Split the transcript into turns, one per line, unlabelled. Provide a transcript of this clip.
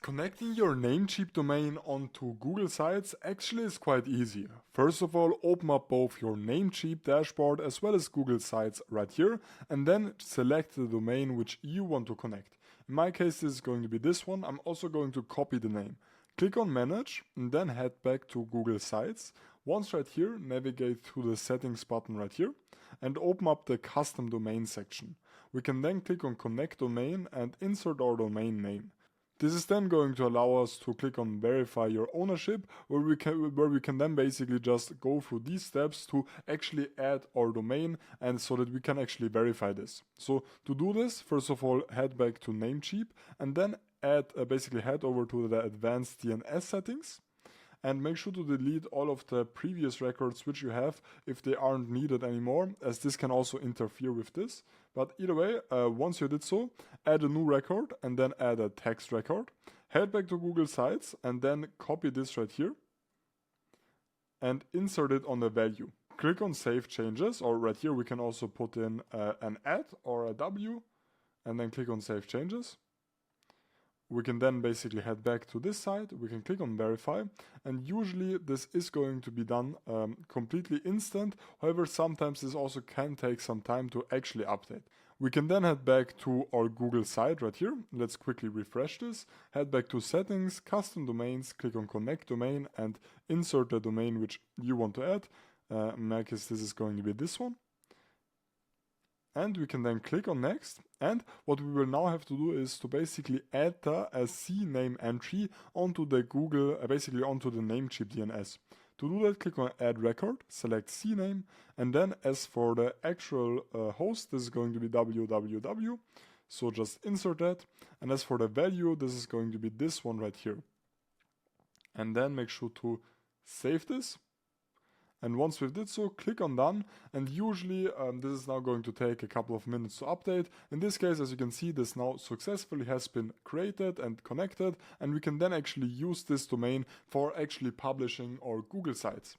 Connecting your Namecheap domain onto Google Sites actually is quite easy. First of all, open up both your Namecheap dashboard as well as Google Sites right here, and then select the domain which you want to connect. In my case, this is going to be this one. I'm also going to copy the name. Click on Manage and then head back to Google Sites. Once right here, navigate to the Settings button right here and open up the Custom Domain section. We can then click on Connect Domain and insert our domain name. This is then going to allow us to click on Verify Your Ownership, where we can then basically just go through these steps to actually add our domain and so that we can actually verify this. So to do this, first of all, head back to Namecheap and then basically head over to the Advanced DNS settings. And make sure to delete all of the previous records which you have if they aren't needed anymore, as this can also interfere with this. But either way, once you did so, add a new record and then add a text record. Head back to Google Sites and then copy this right here and insert it on the value. Click on Save Changes, or right here we can also put in an at or a W and then click on Save Changes. We can then basically head back to this side, we can click on Verify, and usually this is going to be done completely instant. However, sometimes this also can take some time to actually update. We can then head back to our Google site right here. Let's quickly refresh this. Head back to Settings, Custom Domains, click on Connect Domain and insert the domain which you want to add. In my case, this is going to be this one. And we can then click on Next, and what we will now have to do is to basically add a CNAME entry onto the Google, basically onto the Namecheap DNS. To do that, click on Add Record, select CNAME, and then as for the actual host, this is going to be www, so just insert that, and as for the value, this is going to be this one right here. And then make sure to save this. And once we did so, click on Done, and usually this is now going to take a couple of minutes to update. In this case, as you can see, this now successfully has been created and connected, and we can then actually use this domain for actually publishing our Google sites.